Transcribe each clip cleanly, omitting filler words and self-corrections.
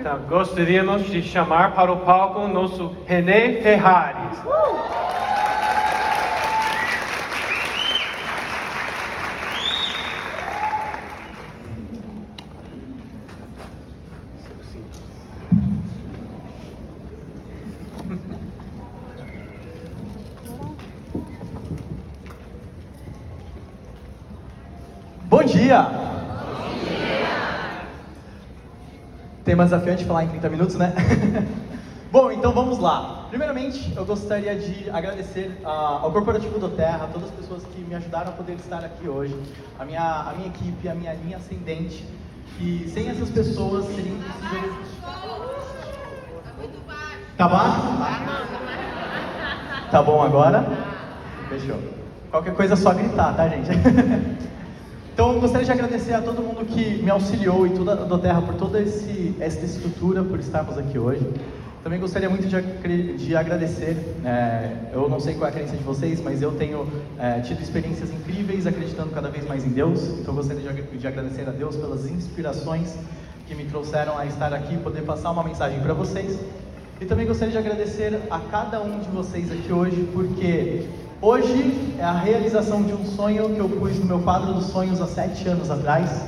Então, gostaríamos de chamar para o palco nosso René Ferrari. Bom dia! Tema desafiante falar em 30 minutos, né? Bom, então vamos lá. Primeiramente, eu gostaria de agradecer ao Corporativo do Terra, a todas as pessoas que me ajudaram a poder estar aqui hoje, a minha equipe, a minha linha ascendente, e sem essas pessoas seria impossível... Tá baixo? Tá bom agora? Fechou. Qualquer coisa é só gritar, tá, gente? Então, eu gostaria de agradecer a todo mundo que me auxiliou e toda a do Terra por toda essa estrutura, por estarmos aqui hoje. Também gostaria muito de agradecer, eu não sei qual é a crença de vocês, mas eu tenho tido experiências incríveis acreditando cada vez mais em Deus. Então, eu gostaria de agradecer a Deus pelas inspirações que me trouxeram a estar aqui e poder passar uma mensagem para vocês. E também gostaria de agradecer a cada um de vocês aqui hoje, porque hoje é a realização de um sonho que eu pus no meu quadro dos sonhos há 7 anos atrás.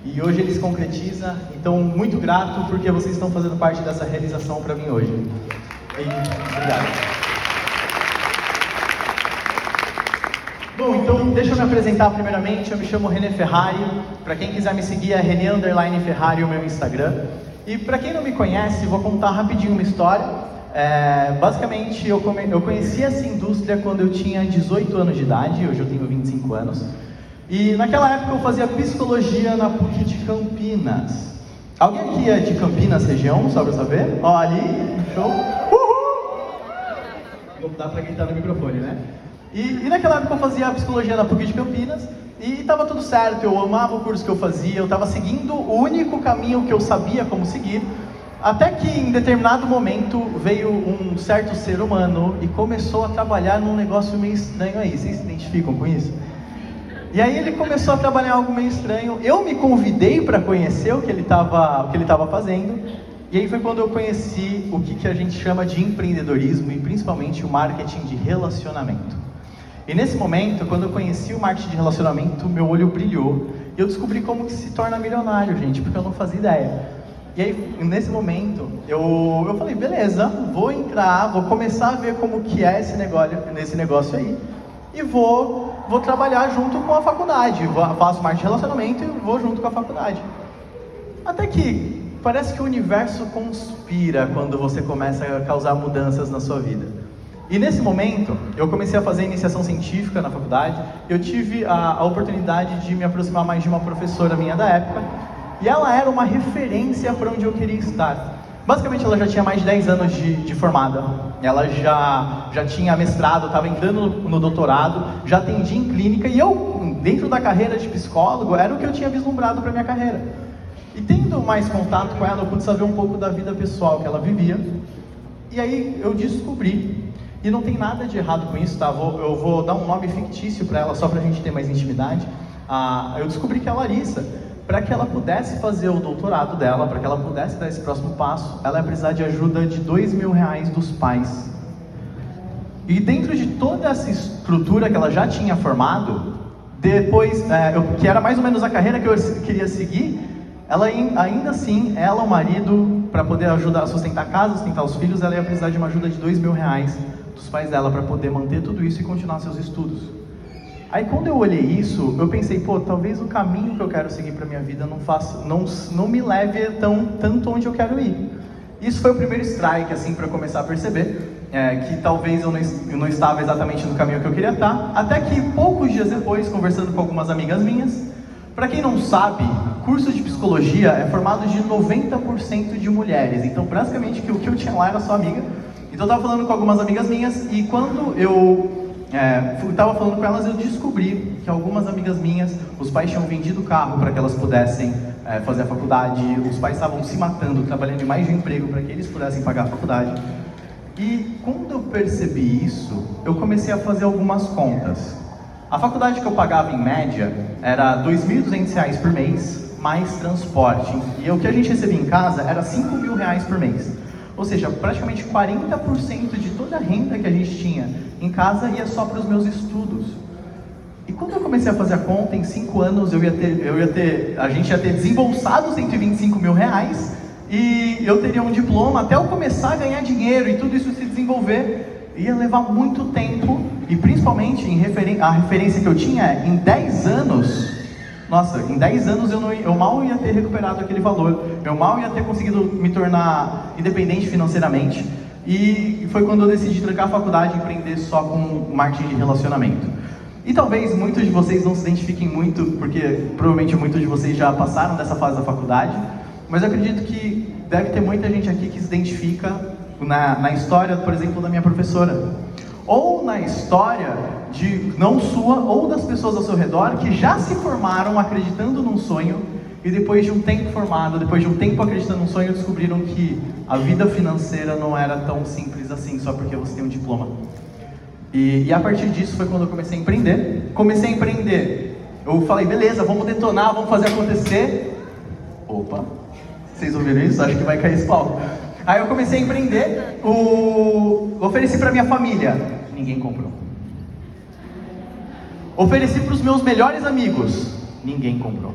E hoje ele se concretiza. Então, muito grato porque vocês estão fazendo parte dessa realização para mim hoje. E obrigado. Bom, então deixa eu me apresentar primeiramente. Eu me chamo René Ferrari. Para quem quiser me seguir é René_Ferrari o meu Instagram. E para quem não me conhece, vou contar rapidinho uma história. Basicamente, eu conheci essa indústria quando eu tinha 18 anos de idade. Hoje eu tenho 25 anos. E naquela época eu fazia psicologia na PUC de Campinas. Alguém aqui é de Campinas região, só pra saber? Ó, ali, show. Uhul! Não dá pra gritar no microfone, né? E naquela época eu fazia psicologia na PUC de Campinas e tava tudo certo, eu amava o curso que eu fazia, eu tava seguindo o único caminho que eu sabia como seguir, até que em determinado momento veio um certo ser humano e começou a trabalhar num negócio meio estranho aí. Vocês se identificam com isso? E aí ele começou a trabalhar algo meio estranho. Eu me convidei para conhecer o que ele estava fazendo. E aí foi quando eu conheci o que a gente chama de empreendedorismo e principalmente o marketing de relacionamento. E nesse momento, quando eu conheci o marketing de relacionamento, meu olho brilhou. E eu descobri como que se torna milionário, gente, porque eu não fazia ideia. E aí, nesse momento, eu falei, beleza, vou entrar, vou começar a ver como que é esse negócio aí. E vou trabalhar junto com a faculdade, faço marketing de relacionamento e vou junto com a faculdade. Até que parece que o universo conspira quando você começa a causar mudanças na sua vida. E nesse momento, eu comecei a fazer iniciação científica na faculdade, eu tive a oportunidade de me aproximar mais de uma professora minha da época, e ela era uma referência para onde eu queria estar. Basicamente, ela já tinha mais de 10 anos de formada, ela já tinha mestrado, estava entrando no doutorado, já atendia em clínica, e eu, dentro da carreira de psicólogo, era o que eu tinha vislumbrado para minha carreira. E tendo mais contato com ela, eu pude saber um pouco da vida pessoal que ela vivia, e aí eu descobri, e não tem nada de errado com isso, tá? Eu vou dar um nome fictício para ela, só para a gente ter mais intimidade. Eu descobri que a Larissa, para que ela pudesse fazer o doutorado dela, para que ela pudesse dar esse próximo passo, ela ia precisar de ajuda de R$2.000 dos pais. E dentro de toda essa estrutura que ela já tinha formado, depois, que era mais ou menos a carreira que eu queria seguir, ela ainda assim, ela, o marido, para poder ajudar a sustentar a casa, sustentar os filhos, ela ia precisar de uma ajuda de R$2.000 dos pais dela para poder manter tudo isso e continuar seus estudos. Aí quando eu olhei isso, eu pensei, talvez o caminho que eu quero seguir para minha vida não me leve tanto onde eu quero ir. Isso foi o primeiro strike, assim, para começar a perceber que talvez eu não estava exatamente no caminho que eu queria estar, até que poucos dias depois, conversando com algumas amigas minhas, para quem não sabe, curso de psicologia é formado de 90% de mulheres, então praticamente o que eu tinha lá era só amiga. Então eu estava falando com algumas amigas minhas e quando eu estava falando com elas, eu descobri que algumas amigas minhas, os pais tinham vendido o carro para que elas pudessem fazer a faculdade, os pais estavam se matando, trabalhando em mais de um emprego para que eles pudessem pagar a faculdade. E quando eu percebi isso, eu comecei a fazer algumas contas. A faculdade que eu pagava em média era R$2.200 por mês, mais transporte. E o que a gente recebia em casa era R$5.000 por mês. Ou seja, praticamente 40% de toda a renda que a gente tinha em casa ia só para os meus estudos. E quando eu comecei a fazer a conta, em 5 anos a gente ia ter desembolsado R$125.000 e eu teria um diploma. Até eu começar a ganhar dinheiro e tudo isso se desenvolver, ia levar muito tempo. E principalmente, a referência que eu tinha é, em 10 anos, nossa, em 10 anos eu mal ia ter recuperado aquele valor, eu mal ia ter conseguido me tornar independente financeiramente. E foi quando eu decidi trancar a faculdade e empreender só com marketing de relacionamento. E talvez muitos de vocês não se identifiquem muito, porque provavelmente muitos de vocês já passaram dessa fase da faculdade, mas eu acredito que deve ter muita gente aqui que se identifica na história, por exemplo, da minha professora. Ou na história de não sua ou das pessoas ao seu redor que já se formaram acreditando num sonho e depois de um tempo formado, depois de um tempo acreditando num sonho, descobriram que a vida financeira não era tão simples assim só porque você tem um diploma. E a partir disso foi quando eu comecei a empreender. Eu falei, beleza, vamos detonar, vamos fazer acontecer. Opa, vocês ouviram isso? Acho que vai cair esse palco. Aí eu comecei a empreender, ofereci para minha família, ninguém comprou. Ofereci para os meus melhores amigos, ninguém comprou.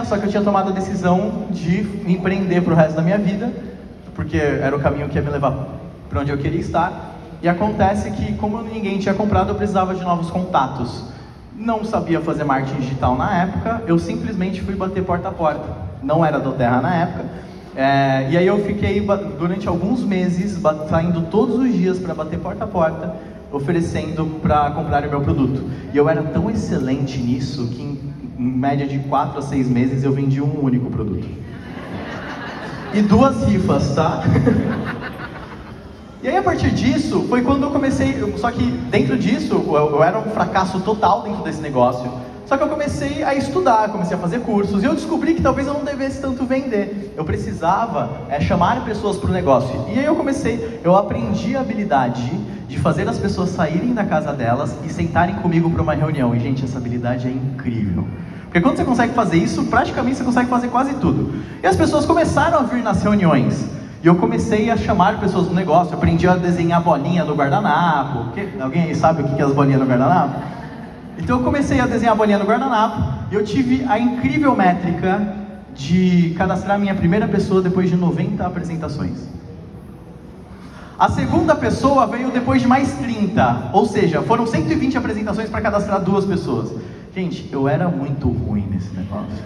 Só que eu tinha tomado a decisão de empreender para o resto da minha vida, porque era o caminho que ia me levar para onde eu queria estar. E acontece que, como ninguém tinha comprado, eu precisava de novos contatos. Não sabia fazer marketing digital na época, eu simplesmente fui bater porta a porta. Não era do Terra na época. E aí eu fiquei durante alguns meses saindo todos os dias para bater porta a porta, oferecendo para comprar o meu produto. E eu era tão excelente nisso que em média de 4 a 6 meses eu vendi um único produto. E 2 rifas, tá? E aí a partir disso foi quando eu comecei, só que dentro disso eu era um fracasso total dentro desse negócio. Só que eu comecei a estudar, comecei a fazer cursos, e eu descobri que talvez eu não devesse tanto vender. Eu precisava chamar pessoas para o negócio. E aí eu aprendi a habilidade de fazer as pessoas saírem da casa delas e sentarem comigo para uma reunião. E gente, essa habilidade é incrível. Porque quando você consegue fazer isso, praticamente você consegue fazer quase tudo. E as pessoas começaram a vir nas reuniões. E eu comecei a chamar pessoas do negócio, eu aprendi a desenhar bolinha do guardanapo. Alguém aí sabe o que é as bolinhas do guardanapo? Então eu comecei a desenhar a bolinha no guardanapo e eu tive a incrível métrica de cadastrar a minha primeira pessoa depois de 90 apresentações. A segunda pessoa veio depois de mais 30, ou seja, foram 120 apresentações para cadastrar 2 pessoas. Gente, eu era muito ruim nesse negócio.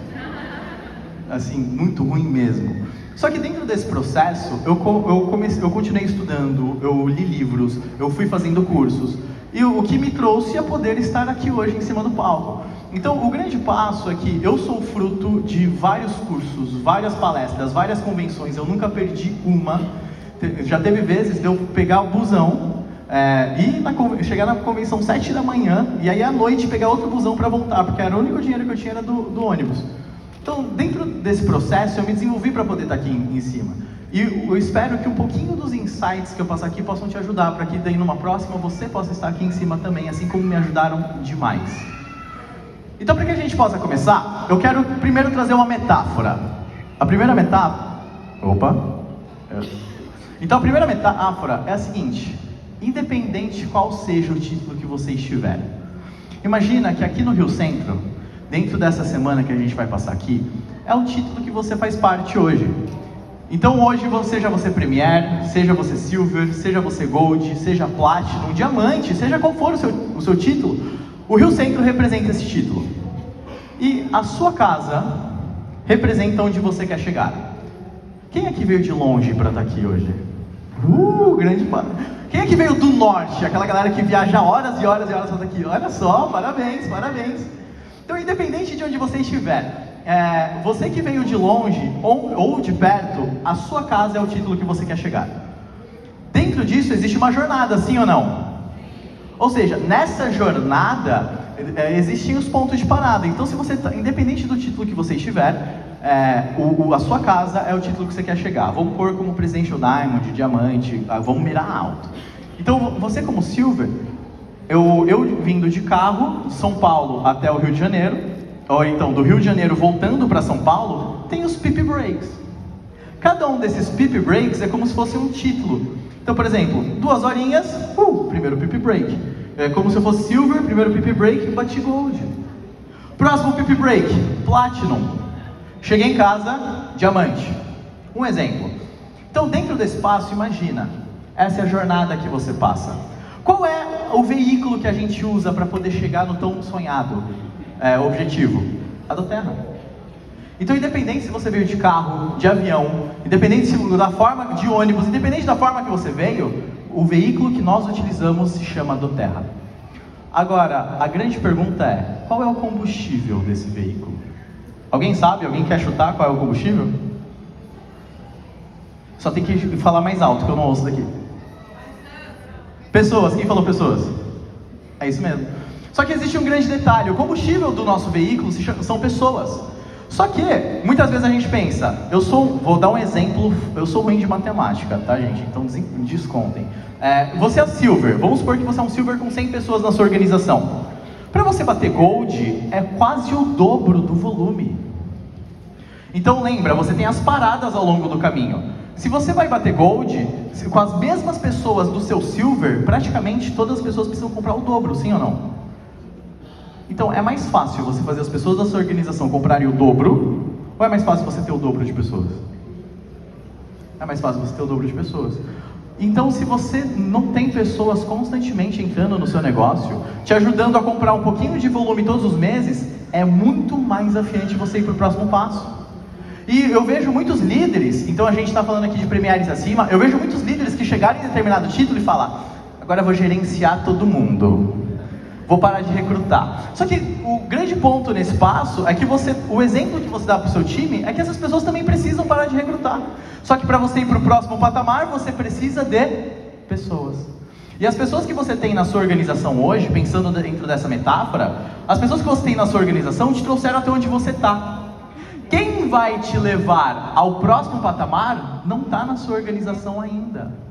Assim, muito ruim mesmo. Só que dentro desse processo, eu continuei estudando, eu li livros, eu fui fazendo cursos. E o que me trouxe a poder estar aqui hoje em cima do palco. Então, o grande passo é que eu sou fruto de vários cursos, várias palestras, várias convenções. Eu nunca perdi uma. Já teve vezes de eu pegar o busão e chegar na convenção 7 da manhã e aí à noite pegar outro busão para voltar, porque era o único dinheiro que eu tinha era do ônibus. Então, dentro desse processo, eu me desenvolvi para poder estar aqui em cima. E eu espero que um pouquinho dos insights que eu passar aqui possam te ajudar, para que daí numa próxima você possa estar aqui em cima também, assim como me ajudaram demais. Então, para que a gente possa começar, eu quero primeiro trazer uma metáfora. A primeira metáfora... Então, a primeira metáfora é a seguinte: independente qual seja o título que você estiver. Imagina que aqui no Rio Centro, dentro dessa semana que a gente vai passar aqui, é o título que você faz parte hoje. Então hoje, seja você Premier, seja você Silver, seja você Gold, seja Platinum, Diamante, seja qual for o seu título, o Rio Centro representa esse título. E a sua casa representa onde você quer chegar. Quem é que veio de longe para estar aqui hoje? Grande... Quem é que veio do norte? Aquela galera que viaja horas e horas e horas para estar aqui. Olha só, parabéns, parabéns. Então, independente de onde você estiver, você que veio de longe ou de perto, a sua casa é o título que você quer chegar. Dentro disso existe uma jornada, sim ou não? Ou seja, nessa jornada existem os pontos de parada. Então, se você independente do título que você estiver, a sua casa é o título que você quer chegar. Vamos pôr como Presidential Diamond, Diamante, vamos mirar alto. Então, você como Silver, eu vindo de carro, São Paulo até o Rio de Janeiro, ou então do Rio de Janeiro voltando para São Paulo, tem os PIP Breaks. Cada um desses PIP Breaks é como se fosse um título. Então, por exemplo, 2 horinhas, primeiro PIP Break. É como se eu fosse Silver, primeiro PIP Break, bati Gold. Próximo PIP Break, Platinum. Cheguei em casa, Diamante. Um exemplo. Então, dentro desse passo, imagina, essa é a jornada que você passa. Qual é o veículo que a gente usa para poder chegar no tão sonhado objetivo? A do Terra. Então, independente se você veio de carro, de avião, independente da forma de ônibus, independente da forma que você veio, o veículo que nós utilizamos se chama do Terra. Agora, a grande pergunta é, qual é o combustível desse veículo? Alguém sabe? Alguém quer chutar qual é o combustível? Só tem que falar mais alto, que eu não ouço daqui. Pessoas, quem falou pessoas? É isso mesmo. Só que existe um grande detalhe, o combustível do nosso veículo são pessoas. Só que, muitas vezes a gente pensa, vou dar um exemplo, eu sou ruim de matemática, tá gente? Então descontem. Você é Silver, vamos supor que você é um Silver com 100 pessoas na sua organização. Para você bater Gold, é quase o dobro do volume. Então lembra, você tem as paradas ao longo do caminho. Se você vai bater Gold, com as mesmas pessoas do seu Silver, praticamente todas as pessoas precisam comprar o dobro, sim ou não? Então, é mais fácil você fazer as pessoas da sua organização comprarem o dobro, ou é mais fácil você ter o dobro de pessoas? É mais fácil você ter o dobro de pessoas. Então, se você não tem pessoas constantemente entrando no seu negócio, te ajudando a comprar um pouquinho de volume todos os meses, é muito mais desafiante você ir para o próximo passo. E eu vejo muitos líderes, então a gente está falando aqui de premiares acima, eu vejo muitos líderes que chegarem em determinado título e falam, agora eu vou gerenciar todo mundo. Vou parar de recrutar. Só que o grande ponto nesse passo é que o exemplo que você dá para o seu time é que essas pessoas também precisam parar de recrutar. Só que para você ir para o próximo patamar, você precisa de pessoas. E as pessoas que você tem na sua organização hoje, pensando dentro dessa metáfora, as pessoas que você tem na sua organização te trouxeram até onde você está. Quem vai te levar ao próximo patamar não está na sua organização ainda.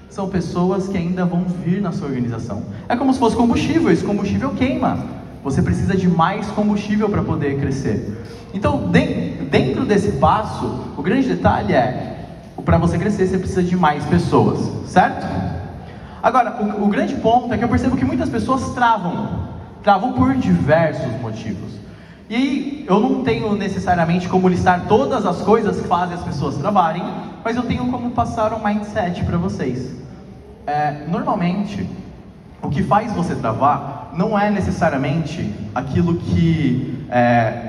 São pessoas que ainda vão vir na sua organização. É como se fosse combustível, esse combustível queima. Você precisa de mais combustível para poder crescer. Então, dentro desse passo, o grande detalhe é, para você crescer, você precisa de mais pessoas, certo? Agora, o grande ponto é que eu percebo que muitas pessoas travam por diversos motivos. E aí, eu não tenho necessariamente como listar todas as coisas que fazem as pessoas travarem, mas eu tenho como passar um mindset para vocês. Normalmente, o que faz você travar não é necessariamente aquilo que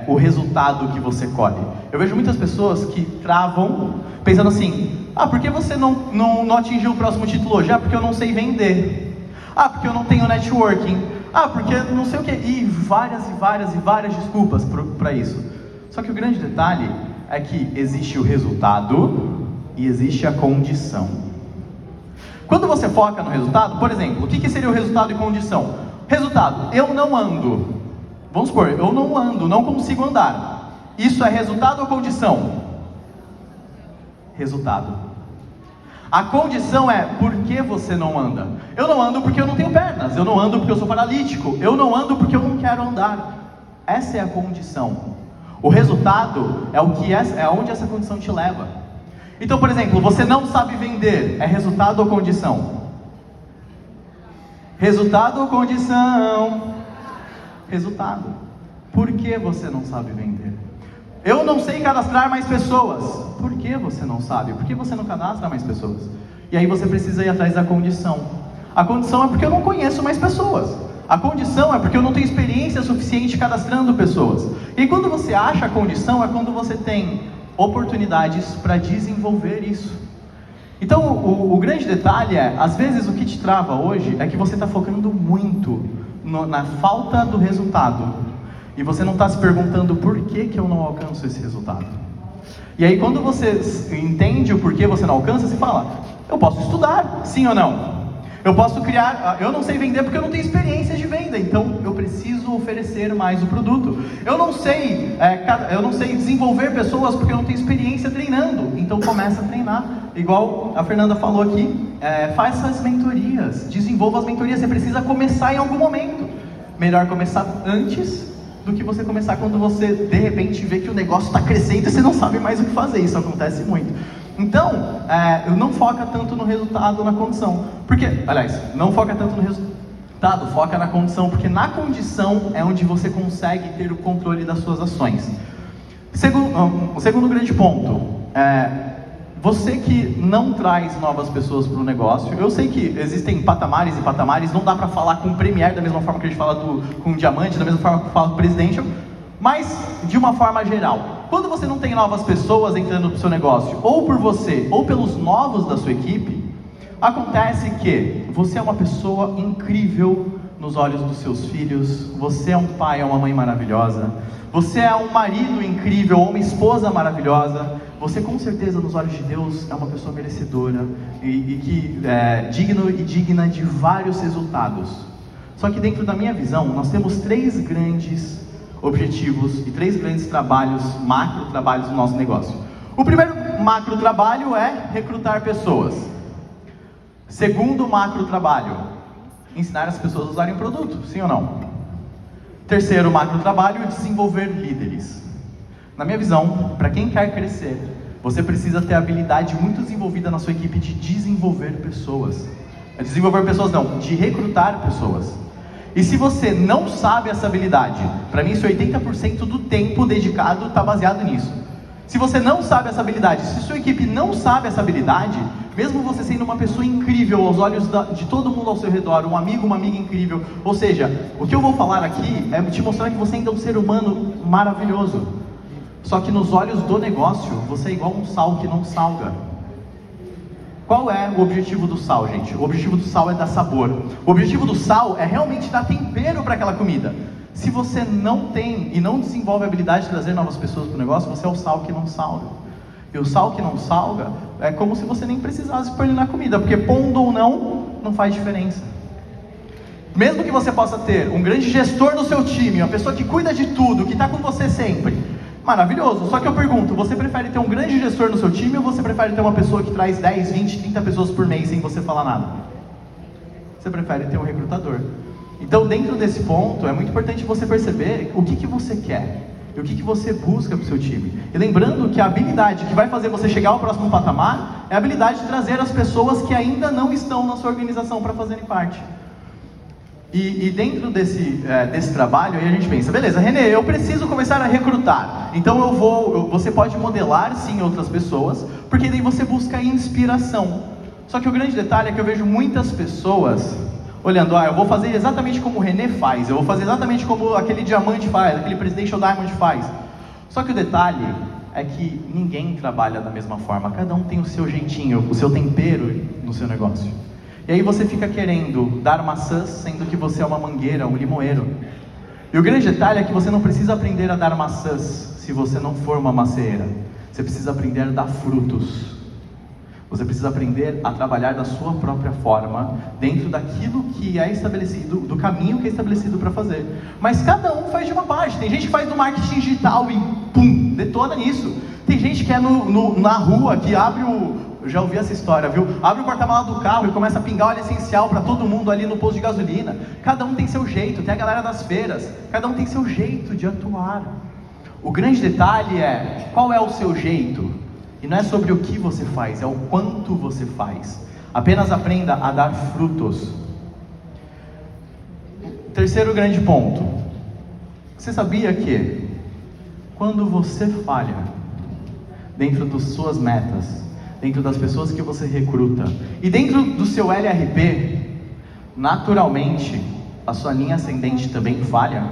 o resultado que você colhe. Eu vejo muitas pessoas que travam pensando assim, por que você não atingiu o próximo título hoje? Porque eu não sei vender. Porque eu não tenho networking. Porque não sei o que. E várias desculpas para isso. Só que o grande detalhe é que existe o resultado e existe a condição. Quando você foca no resultado, por exemplo, o que seria o resultado e condição? Resultado, eu não ando. Vamos supor, eu não ando, não consigo andar. Isso é resultado ou condição? Resultado. A condição é, por que você não anda? Eu não ando porque eu não tenho pernas, eu não ando porque eu sou paralítico, eu não ando porque eu não quero andar. Essa é a condição. O resultado é onde essa condição te leva. Então, por exemplo, você não sabe vender, é resultado ou condição? Resultado ou condição? Resultado. Por que você não sabe vender? Eu não sei cadastrar mais pessoas. Por que você não sabe? Por que você não cadastra mais pessoas? E aí você precisa ir atrás da condição. A condição é porque eu não conheço mais pessoas. A condição é porque eu não tenho experiência suficiente cadastrando pessoas. E quando você acha a condição, é quando você tem oportunidades para desenvolver isso. Então, o grande detalhe é, às vezes o que te trava hoje é que você está focando muito na falta do resultado. E você não está se perguntando por que eu não alcanço esse resultado. E aí quando você entende o porquê você não alcança, você fala, eu posso estudar, sim ou não? Eu posso criar, eu não sei vender porque eu não tenho experiência de venda, então eu preciso oferecer mais o produto. Eu não sei desenvolver pessoas porque eu não tenho experiência treinando, então começa a treinar. Igual a Fernanda falou aqui, faça as mentorias, desenvolva as mentorias, você precisa começar em algum momento. Melhor começar antes do que você começar quando você, de repente, vê que o negócio está crescendo e você não sabe mais o que fazer. Isso acontece muito. Então, não foca tanto no resultado, na condição. Porque, aliás, não foca tanto no resultado, foca na condição, porque na condição é onde você consegue ter o controle das suas ações. O segundo grande ponto, você que não traz novas pessoas para o negócio, eu sei que existem patamares e patamares, não dá para falar com o Premier da mesma forma que a gente fala com o Diamante, da mesma forma que fala com o Presidential, mas de uma forma geral. Quando você não tem novas pessoas entrando para o seu negócio, ou por você, ou pelos novos da sua equipe, acontece que você é uma pessoa incrível nos olhos dos seus filhos, você é um pai, é uma mãe maravilhosa, você é um marido incrível ou uma esposa maravilhosa, você com certeza nos olhos de Deus é uma pessoa merecedora e que é digna de vários resultados. Só que dentro da minha visão, nós temos 3 grandes objetivos e 3 grandes trabalhos, macro trabalhos no nosso negócio. O primeiro macro trabalho é recrutar pessoas. Segundo macro trabalho, ensinar as pessoas a usarem o produto, sim ou não? Terceiro macro trabalho, desenvolver líderes. Na minha visão, para quem quer crescer, você precisa ter a habilidade muito desenvolvida na sua equipe de desenvolver pessoas. Desenvolver pessoas não, de recrutar pessoas. E se você não sabe essa habilidade, para mim isso 80% do tempo dedicado está baseado nisso. Se você não sabe essa habilidade, se sua equipe não sabe essa habilidade, mesmo você sendo uma pessoa incrível aos olhos de todo mundo ao seu redor, um amigo, uma amiga incrível, ou seja, o que eu vou falar aqui é te mostrar que você ainda é um ser humano maravilhoso. Só que nos olhos do negócio, você é igual um sal que não salga. Qual é o objetivo do sal, gente? O objetivo do sal é dar sabor. O objetivo do sal é realmente dar tempero para aquela comida. Se você não tem e não desenvolve a habilidade de trazer novas pessoas para o negócio, você é o sal que não salga. E o sal que não salga é como se você nem precisasse pôr ele na comida, porque pondo ou não faz diferença. Mesmo que você possa ter um grande gestor no seu time, uma pessoa que cuida de tudo, que está com você sempre, maravilhoso. Só que eu pergunto, você prefere ter um grande gestor no seu time ou você prefere ter uma pessoa que traz 10, 20, 30 pessoas por mês sem você falar nada? Você prefere ter um recrutador. Então, dentro desse ponto, é muito importante você perceber o que você quer e o que você busca para o seu time. E lembrando que a habilidade que vai fazer você chegar ao próximo patamar é a habilidade de trazer as pessoas que ainda não estão na sua organização para fazerem parte. E dentro desse trabalho, aí a gente pensa, beleza, René, eu preciso começar a recrutar. Então você pode modelar sim outras pessoas, porque daí você busca inspiração. Só que o grande detalhe é que eu vejo muitas pessoas olhando, eu vou fazer exatamente como o René faz, eu vou fazer exatamente como aquele Diamante faz, aquele Presidential Diamond faz. Só que o detalhe é que ninguém trabalha da mesma forma, cada um tem o seu jeitinho, o seu tempero no seu negócio. E aí você fica querendo dar maçãs, sendo que você é uma mangueira, um limoeiro. E o grande detalhe é que você não precisa aprender a dar maçãs se você não for uma macieira. Você precisa aprender a dar frutos. Você precisa aprender a trabalhar da sua própria forma, dentro daquilo que é estabelecido, do caminho que é estabelecido para fazer. Mas cada um faz de uma parte. Tem gente que faz do marketing digital e pum, detona nisso. Tem gente que é na rua, que abre eu já ouvi essa história, viu? Abre o porta-malas do carro e começa a pingar óleo essencial para todo mundo ali no posto de gasolina. Cada um tem seu jeito, tem a galera das feiras. Cada um tem seu jeito de atuar. O grande detalhe é, qual é o seu jeito? E não é sobre o que você faz, é o quanto você faz. Apenas aprenda a dar frutos. Terceiro grande ponto. Você sabia que quando você falha dentro das suas metas, dentro das pessoas que você recruta e dentro do seu LRP, naturalmente a sua linha ascendente também falha?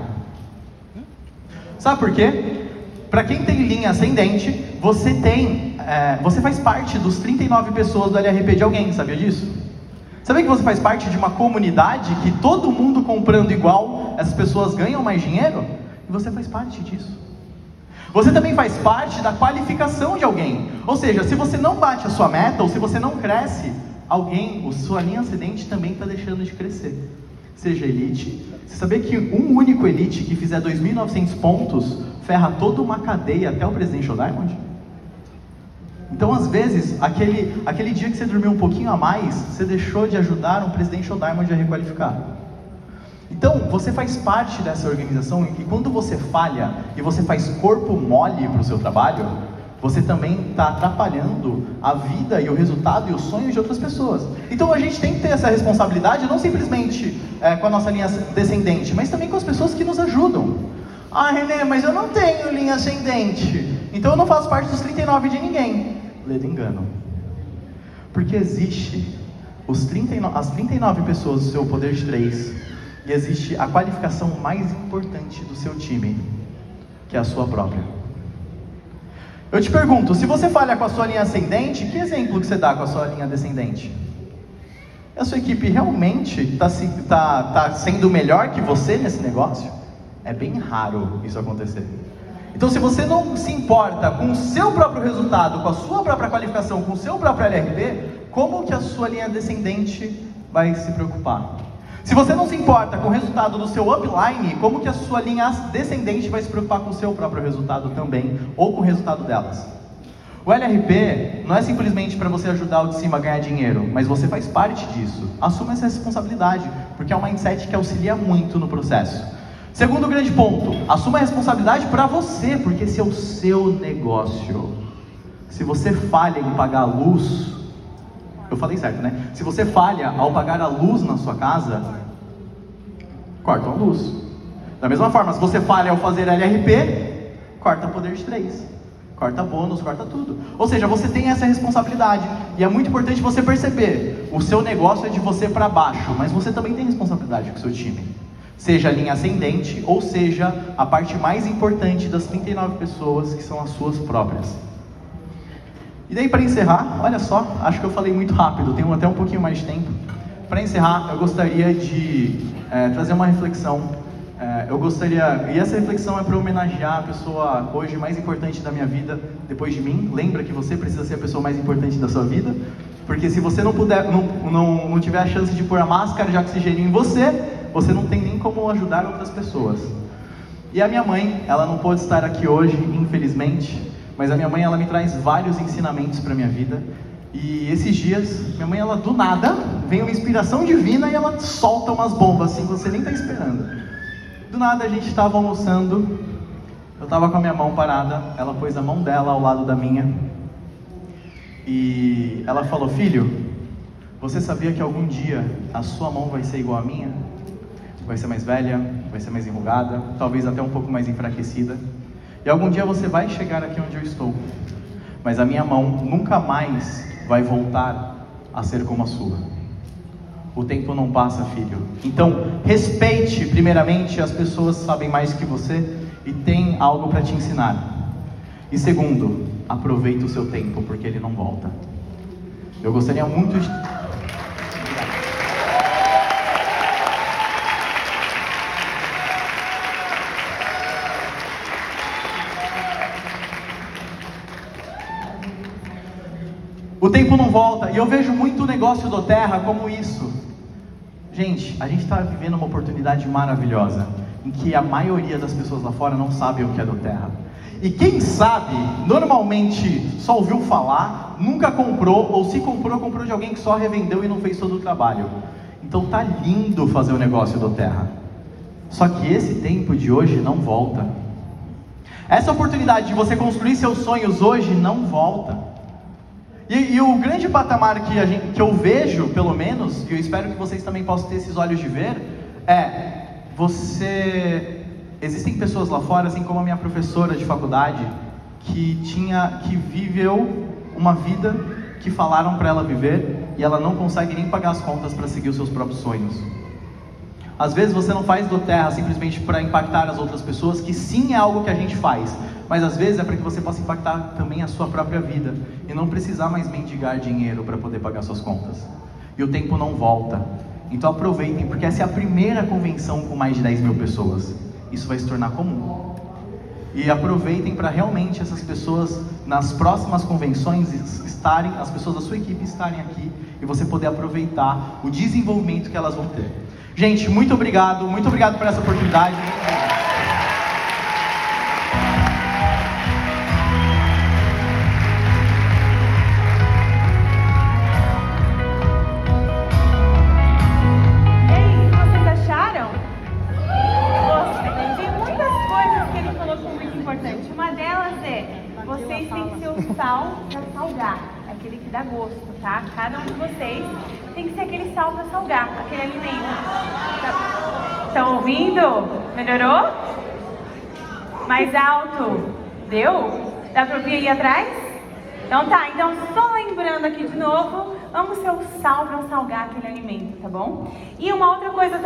Sabe por quê? Para quem tem linha ascendente, você faz parte dos 39 pessoas do LRP de alguém, sabia disso? Sabia que você faz parte de uma comunidade que todo mundo comprando igual, essas pessoas ganham mais dinheiro? E você faz parte disso. Você também faz parte da qualificação de alguém. Ou seja, se você não bate a sua meta, ou se você não cresce, sua linha ascendente também está deixando de crescer. Seja elite. Você sabia que um único elite que fizer 2.900 pontos ferra toda uma cadeia até o Presidential Diamond? Então, às vezes, aquele dia que você dormiu um pouquinho a mais, você deixou de ajudar um Presidential Diamond a requalificar. Então, Então, você faz parte dessa organização e quando você falha e você faz corpo mole para o seu trabalho, você também está atrapalhando a vida e o resultado e os sonhos de outras pessoas. Então a gente tem que ter essa responsabilidade, não simplesmente com a nossa linha descendente, mas também com as pessoas que nos ajudam. Ah, René, mas eu não tenho linha ascendente, então eu não faço parte dos 39 de ninguém. Ledo engano. Porque existe as 39 pessoas do seu poder de 3, e existe a qualificação mais importante do seu time, que é a sua própria. Eu te pergunto, se você falha com a sua linha ascendente, que exemplo que você dá com a sua linha descendente? A sua equipe realmente está sendo melhor que você nesse negócio? É bem raro isso acontecer. Então, se você não se importa com o seu próprio resultado, com a sua própria qualificação, com o seu próprio LRP, como que a sua linha descendente vai se preocupar? Se você não se importa com o resultado do seu upline, como que a sua linha descendente vai se preocupar com o seu próprio resultado também, ou com o resultado delas? O LRP não é simplesmente para você ajudar o de cima a ganhar dinheiro, mas você faz parte disso. Assuma essa responsabilidade, porque é um mindset que auxilia muito no processo. Segundo grande ponto, assuma a responsabilidade para você, porque esse é o seu negócio. Se você falha em pagar a luz, eu falei certo, né? Se você falha ao pagar a luz na sua casa, corta a luz. Da mesma forma, se você falha ao fazer LRP, corta poder de 3. Corta bônus, corta tudo. Ou seja, você tem essa responsabilidade. E é muito importante você perceber, o seu negócio é de você para baixo, mas você também tem responsabilidade com o seu time. Seja a linha ascendente, ou seja, a parte mais importante das 39 pessoas, que são as suas próprias. E daí, para encerrar, olha só, acho que eu falei muito rápido, tenho até um pouquinho mais de tempo. Para encerrar, eu gostaria de trazer uma reflexão. E essa reflexão é para homenagear a pessoa hoje mais importante da minha vida, depois de mim. Lembra que você precisa ser a pessoa mais importante da sua vida, porque se você não tiver a chance de pôr a máscara de oxigênio em você não tem nem como ajudar outras pessoas. E a minha mãe, ela não pôde estar aqui hoje, infelizmente, mas a minha mãe, ela me traz vários ensinamentos para a minha vida. E esses dias, minha mãe, ela do nada, vem uma inspiração divina e ela solta umas bombas assim, você nem está esperando. Do nada a gente estava almoçando, eu estava com a minha mão parada, ela pôs a mão dela ao lado da minha. E ela falou, filho, você sabia que algum dia a sua mão vai ser igual à minha? Vai ser mais velha, vai ser mais enrugada, talvez até um pouco mais enfraquecida. E algum dia você vai chegar aqui onde eu estou, mas a minha mão nunca mais vai voltar a ser como a sua. O tempo não passa, filho. Então, respeite primeiramente as pessoas que sabem mais que você e tem algo para te ensinar. E segundo, aproveite o seu tempo, porque ele não volta. Eu gostaria muito de... O tempo não volta, e eu vejo muito o negócio do Terra como isso. Gente, a gente está vivendo uma oportunidade maravilhosa, em que a maioria das pessoas lá fora não sabem o que é do Terra. E quem sabe, normalmente só ouviu falar, nunca comprou, ou se comprou, comprou de alguém que só revendeu e não fez todo o trabalho. Então tá lindo fazer o negócio do Terra. Só que esse tempo de hoje não volta. Essa oportunidade de você construir seus sonhos hoje não volta. E o grande patamar que eu vejo, pelo menos, e eu espero que vocês também possam ter esses olhos de ver, existem pessoas lá fora, assim como a minha professora de faculdade, que viveu uma vida que falaram para ela viver, e ela não consegue nem pagar as contas para seguir os seus próprios sonhos. Às vezes você não faz do Terra simplesmente para impactar as outras pessoas, que sim é algo que a gente faz, mas às vezes é para que você possa impactar também a sua própria vida, e não precisar mais mendigar dinheiro para poder pagar suas contas. E o tempo não volta. Então aproveitem, porque essa é a primeira convenção com mais de 10 mil pessoas. Isso vai se tornar comum. E aproveitem para realmente essas pessoas, nas próximas convenções, as pessoas da sua equipe estarem aqui, e você poder aproveitar o desenvolvimento que elas vão ter. Gente, muito obrigado por essa oportunidade. aquele que dá gosto, tá? Cada um de vocês tem que ser aquele sal para salgar, aquele alimento. Estão ouvindo? Melhorou? Mais alto? Deu? Dá para ouvir aí atrás? Então tá, então só lembrando aqui de novo, vamos ser o sal para salgar aquele alimento, tá bom? E uma outra coisa também.